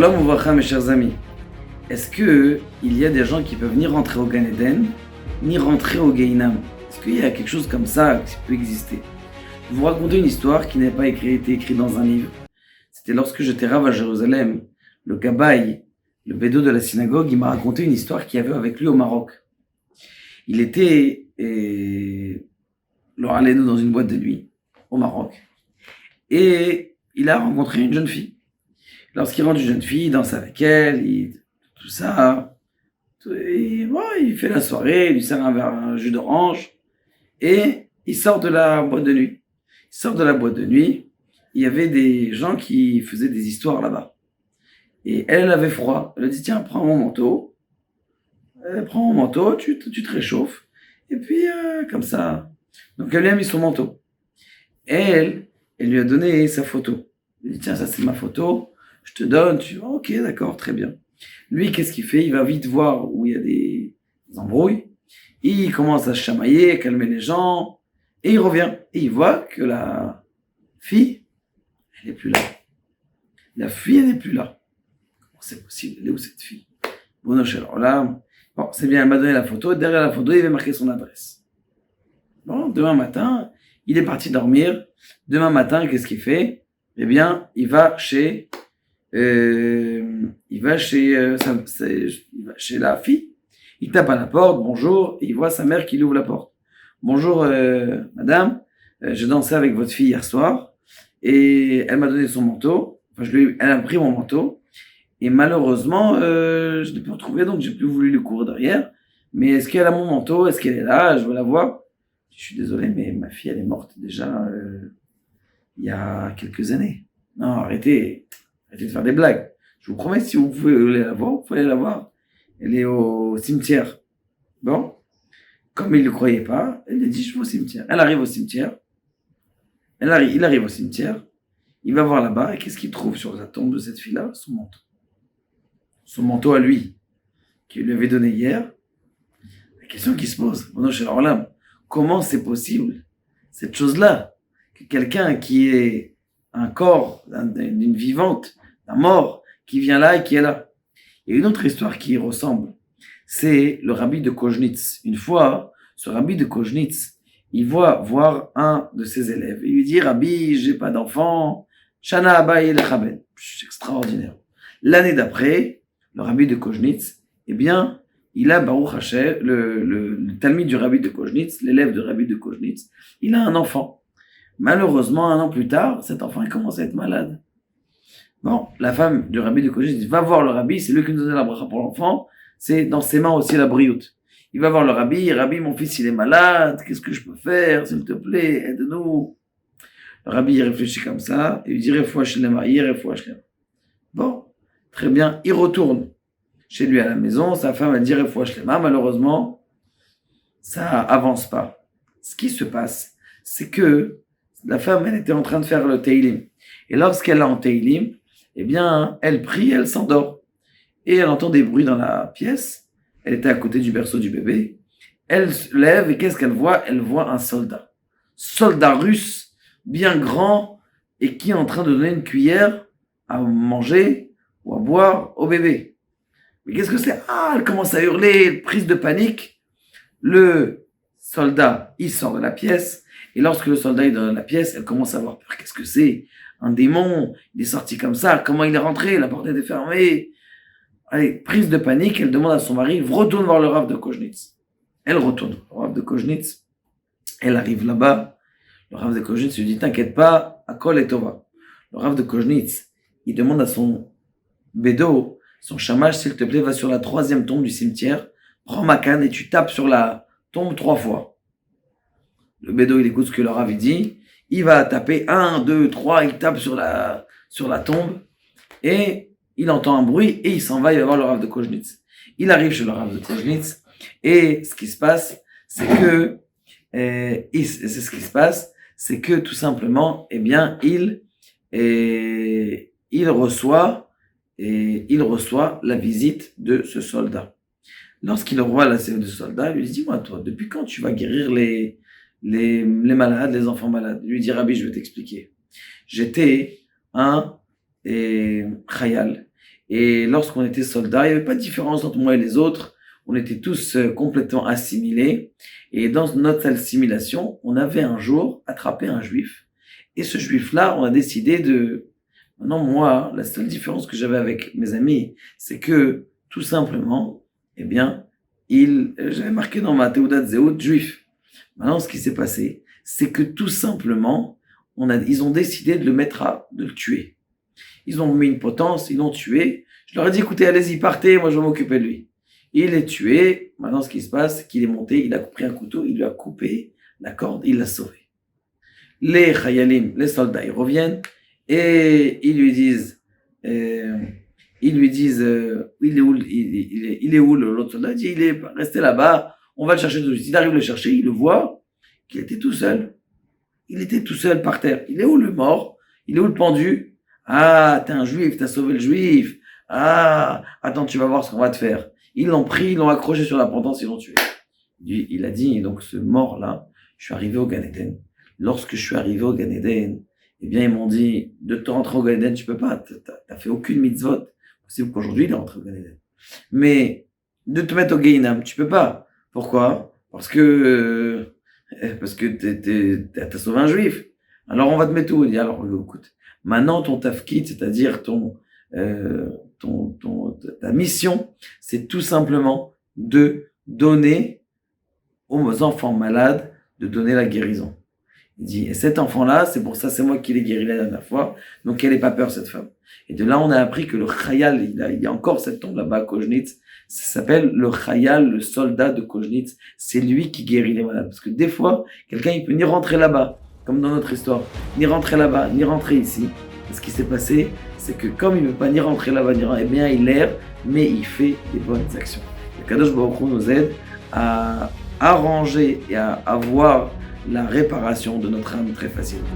Shalom Uvracha, mes chers amis. Est-ce qu'il y a des gens qui peuvent ni rentrer au Gan Eden, ni rentrer au Gehinam? Est-ce qu'il y a quelque chose comme ça qui peut exister? Je vais vous raconter une histoire qui n'a pas été écrite dans un livre. C'était lorsque j'étais rave à Jérusalem. Le Gabbaï, le bédo de la synagogue, il m'a raconté une histoire qu'il y avait avec lui au Maroc. Il était l'Oraleno dans une boîte de nuit au Maroc. Et il a rencontré une jeune fille. Lorsqu'il rentre une jeune fille, il danse avec elle, tout ça. Il fait la soirée, il lui sert un jus d'orange. Et il sort de la boîte de nuit. Il sort de la boîte de nuit. Il y avait des gens qui faisaient des histoires là-bas. Et elle avait froid. Elle a dit, tiens, prends mon manteau. Prends mon manteau, tu te réchauffes. Et puis, comme ça. Donc, elle lui a mis son manteau. Elle lui a donné sa photo. Elle dit, tiens, ça c'est ma photo. Je te donne. Tu dis, ok, d'accord, très bien. Lui, qu'est-ce qu'il fait? Il va vite voir où il y a des embrouilles. Il commence à se chamailler, à calmer les gens. Et il revient. Et il voit que la fille, elle n'est plus là. La fille, elle n'est plus là. Comment c'est possible? Elle est où cette fille? Bon, c'est bien, elle m'a donné la photo. Derrière la photo, il avait marqué son adresse. Bon, demain matin, il est parti dormir. Demain matin, qu'est-ce qu'il fait? Eh bien, il va chez la fille. Il tape à la porte, bonjour, et il voit sa mère qui lui ouvre la porte. Bonjour, madame, j'ai dansé avec votre fille hier soir, et elle m'a donné son manteau. Elle a pris mon manteau, et malheureusement, je l'ai plus retrouvé, donc j'ai plus voulu lui courir derrière. Mais est-ce qu'elle a mon manteau? Est-ce qu'elle est là? Je veux la voir. Je suis désolé, mais ma fille, elle est morte déjà il y a quelques années. Non, arrêtez de faire des blagues. Je vous promets, si vous pouvez la voir, vous pouvez la voir. Elle est au cimetière. Bon, comme il ne le croyait pas, elle a dit, je vais au cimetière. Elle arrive au cimetière. Il arrive au cimetière. Il va voir là-bas, et qu'est-ce qu'il trouve sur la tombe de cette fille-là? Son manteau. Son manteau à lui, qu'il lui avait donné hier. La question qui se pose, comment c'est possible, cette chose-là, que quelqu'un qui est un corps d'une vivante, d'un mort, qui vient là et qui est là. Il y a une autre histoire qui y ressemble. C'est le rabbi de Koznitz. Une fois, ce rabbi de Koznitz, il va voir un de ses élèves. Il lui dit, Rabbi, j'ai pas d'enfant. Shana Abba Elechaben. C'est extraordinaire. L'année d'après, le rabbi de Koznitz, eh bien, il a Baruch Hashem, le talmid du rabbi de Koznitz, l'élève du rabbi de Koznitz, il a un enfant. Malheureusement, 1 an plus tard, cet enfant, il commence à être malade. Bon, la femme du rabbi de Koznitz dit, va voir le rabbi, c'est lui qui nous donne la bracha pour l'enfant, c'est dans ses mains aussi la brioute. Il va voir le rabbi, mon fils il est malade, qu'est-ce que je peux faire, s'il te plaît, aide-nous. Le rabbi il réfléchit comme ça, et il dit, refouach lema. Bon, très bien, il retourne chez lui à la maison, sa femme a dit, refouach lema, malheureusement, ça avance pas. Ce qui se passe, c'est que la femme, elle était en train de faire le Teilim. Et lorsqu'elle est en Teilim, eh bien, elle prie, elle s'endort. Et elle entend des bruits dans la pièce. Elle était à côté du berceau du bébé. Elle se lève et qu'est-ce qu'elle voit? Elle voit un soldat. Soldat russe, bien grand, et qui est en train de donner une cuillère à manger ou à boire au bébé. Mais qu'est-ce que c'est? Elle commence à hurler, prise de panique. Le soldat, il sort de la pièce. Et lorsque le soldat est dans la pièce, elle commence à avoir peur. Qu'est-ce que c'est? Un démon, il est sorti comme ça. Comment il est rentré? La porte était fermée. Allez, prise de panique, elle demande à son mari, retourne voir le Rav de Koznitz. Elle retourne au Rav de Koznitz. Elle arrive là-bas. Le Rav de Koznitz lui dit, t'inquiète pas, Akol et Tova. Le Rav de Koznitz, il demande à son bédo, son chamash, s'il te plaît, va sur la 3e tombe du cimetière, prends ma canne et tu tapes sur la tombe 3 fois. Le bédo, il écoute ce que le Rav dit. Il va taper 1, 2, 3, il tape sur la tombe et il entend un bruit et il s'en va, il va voir le Rav de Koznitz. Il arrive chez le Rav de Koznitz et ce qui se passe, c'est que tout simplement, eh bien, il reçoit la visite de ce soldat. Lorsqu'il revoit la visite de ce soldat, il lui dit, dis-moi toi, depuis quand tu vas guérir les malades, les enfants malades? Il lui dit, Rabbi, je vais t'expliquer. J'étais un khayal Et lorsqu'on était soldats, il n'y avait pas de différence entre moi et les autres. On était tous complètement assimilés. Et dans notre assimilation, on avait un jour attrapé un juif. Et ce juif-là, on a décidé de... Maintenant, moi, la seule différence que j'avais avec mes amis, c'est que, tout simplement, eh bien, j'avais marqué dans ma Théoudat Zéhout juif. Maintenant, ce qui s'est passé, c'est que tout simplement, ils ont décidé de de le tuer. Ils ont mis une potence, ils l'ont tué. Je leur ai dit, écoutez, allez-y, partez, moi je vais m'occuper de lui. Il est tué. Maintenant, ce qui se passe, c'est qu'il est monté, il a pris un couteau, il lui a coupé la corde, il l'a sauvé. Les Chayalim, les soldats, ils reviennent et ils lui disent, il est où l'autre soldat? Il dit, il est resté là-bas, on va le chercher tout de suite. Il arrive à le chercher, il le voit qu'il était tout seul. Il était tout seul par terre. Il est où le mort? Il est où le pendu? Ah, t'es un juif, t'as sauvé le juif. Ah, attends, tu vas voir ce qu'on va te faire. Ils l'ont pris, ils l'ont accroché sur la potence, ils l'ont tué. Il a dit, donc ce mort-là, je suis arrivé au Gan Eden. Lorsque je suis arrivé au Gan Eden, eh bien, ils m'ont dit, de te rentrer au Gan Eden, tu peux pas, t'as fait aucune mitzvot. C'est qu'aujourd'hui, il est rentré au Gan Eden. Mais, de te mettre au Gehinam, tu peux pas. Pourquoi? Parce que t'as sauvé un juif. Alors, on va te mettre où? Il dit, alors, écoute, maintenant, ton tafkit, c'est-à-dire ta mission, c'est tout simplement de donner aux enfants malades, de donner la guérison. Il dit, et cet enfant-là, c'est pour ça, c'est moi qui l'ai guéri la dernière fois, donc elle n'ait pas peur, cette femme. Et de là, on a appris que le Chayal, il y a encore cette tombe là-bas à Koznitz, ça s'appelle le Chayal, le soldat de Koznitz, c'est lui qui guérit les malades. Parce que des fois, quelqu'un, il peut ni rentrer là-bas, comme dans notre histoire, ni rentrer là-bas, ni rentrer ici. Et ce qui s'est passé, c'est que comme il ne peut pas ni rentrer là-bas, eh bien, il erre, mais il fait des bonnes actions. Le Kadosh Baruch Hu nous aide à arranger et à avoir la réparation de notre âme très facilement.